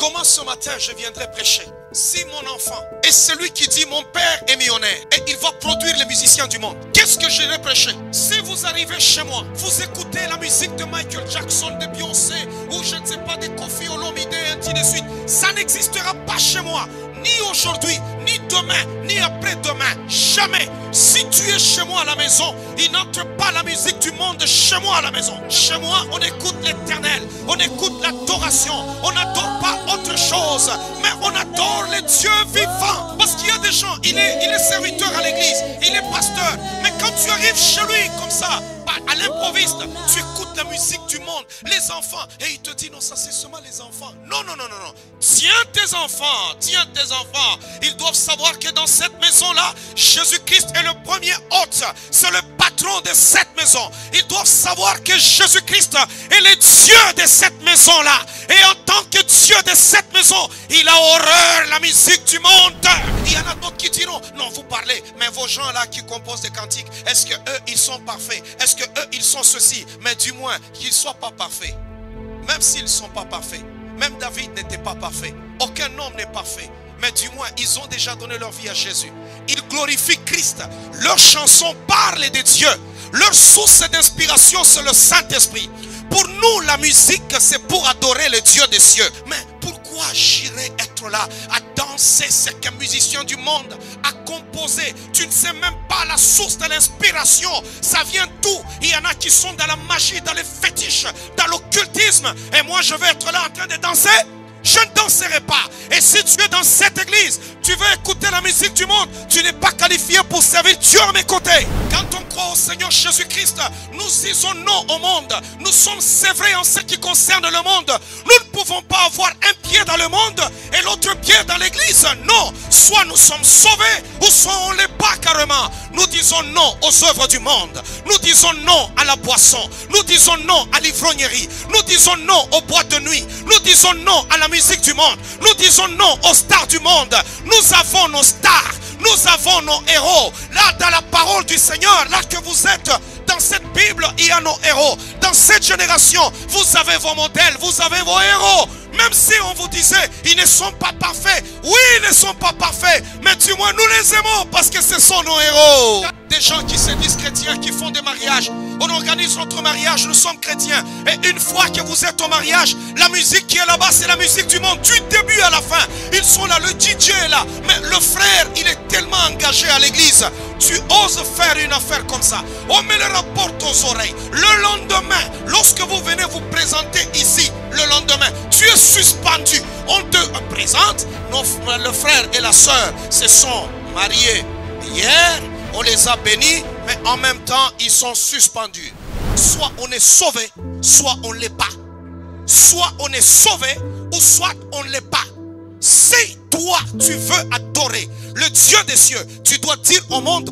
Comment ce matin je viendrai prêcher? Si mon enfant est celui qui dit mon père est millionnaire et il va produire les musiciens du monde, qu'est-ce que je vais prêcher? Si vous arrivez chez moi, vous écoutez la musique de Michael Jackson, de Beyoncé ou je ne sais pas, de Kofi Olomide et ainsi de suite, ça n'existera pas chez moi. Ni aujourd'hui, ni demain, ni après-demain. Jamais. Si tu es chez moi à la maison, il n'entre pas la musique du monde chez moi à la maison. Chez moi, on écoute l'éternel. On écoute l'adoration. On n'adore pas autre chose. Mais on adore les dieux vivants. Parce qu'il y a des gens, il est serviteur à l'église. Il est pasteur. Mais quand tu arrives chez lui comme ça, à l'improviste, tu écoutes la musique du monde, les enfants, et il te dit non, ça c'est seulement les enfants. Non, non, non, non, non. Tiens tes enfants, tiens tes enfants. Ils doivent savoir que dans cette maison-là, Jésus-Christ est le premier hôte, c'est le patron de cette maison. Ils doivent savoir que Jésus-Christ est le Dieu de cette maison-là. Et en tant que Dieu de cette maison, il a horreur la musique du monde. Il y en a d'autres qui diront, non, vous parlez, mais vos gens-là qui composent des cantiques, est-ce que eux, ils sont parfaits? Est-ce que eux, ils sont ceci? Mais du moins, qu'ils ne soient pas parfaits. Même s'ils ne sont pas parfaits. Même David n'était pas parfait. Aucun homme n'est parfait. Mais du moins, ils ont déjà donné leur vie à Jésus. Ils glorifient Christ. Leurs chansons parlent de Dieu. Leur source d'inspiration, c'est le Saint-Esprit. Pour nous, la musique, c'est pour adorer le Dieu des cieux. Mais pourquoi j'irais être là à danser ce qu'un musicien du monde a composé? Tu ne sais même pas la source de l'inspiration. Ça vient d'où? Il y en a qui sont dans la magie, dans les fétiches, dans l'occultisme. Et moi, je vais être là en train de danser? Je ne danserai pas. Et si tu es dans cette église, tu veux écouter la musique du monde, tu n'es pas qualifié pour servir Dieu à mes côtés. Quand on croit au Seigneur Jésus-Christ, nous disons non au monde. Nous sommes sévrés en ce qui concerne le monde. Nous ne pouvons pas avoir un pied dans le monde et l'autre pied dans l'église. Non. Soit nous sommes sauvés ou soit on ne l'est pas carrément. Nous disons non aux œuvres du monde. Nous disons non à la boisson. Nous disons non à l'ivrognerie. Nous disons non aux boîtes de nuit. Nous disons non à la musique du monde. Nous disons non aux stars du monde. Nous avons nos stars. Nous avons nos héros. Là, dans la parole du Seigneur, là que vous êtes, dans cette Bible, il y a nos héros. Dans cette génération, vous avez vos modèles, vous avez vos héros. Même si on vous disait, ils ne sont pas parfaits. Oui, ils ne sont pas parfaits. Mais du moins, nous les aimons parce que ce sont nos héros. Des gens qui se disent chrétiens, qui font des mariages. On organise notre mariage, nous sommes chrétiens. Et une fois que vous êtes au mariage, la musique qui est là-bas, c'est la musique du monde. Du début à la fin. Ils sont là, le DJ est là. Mais le frère, il est tellement engagé à l'église. Tu oses faire une affaire comme ça. On me le rapporte aux oreilles. Le lendemain, lorsque vous venez vous présenter ici, le lendemain, tu es suspendu. On te présente. Le frère et la soeur se sont mariés hier. On les a bénis, mais en même temps, ils sont suspendus. Soit on est sauvé, soit on ne l'est pas. Soit on est sauvé, ou soit on ne l'est pas. Si toi, tu veux adorer le Dieu des cieux, tu dois dire au monde,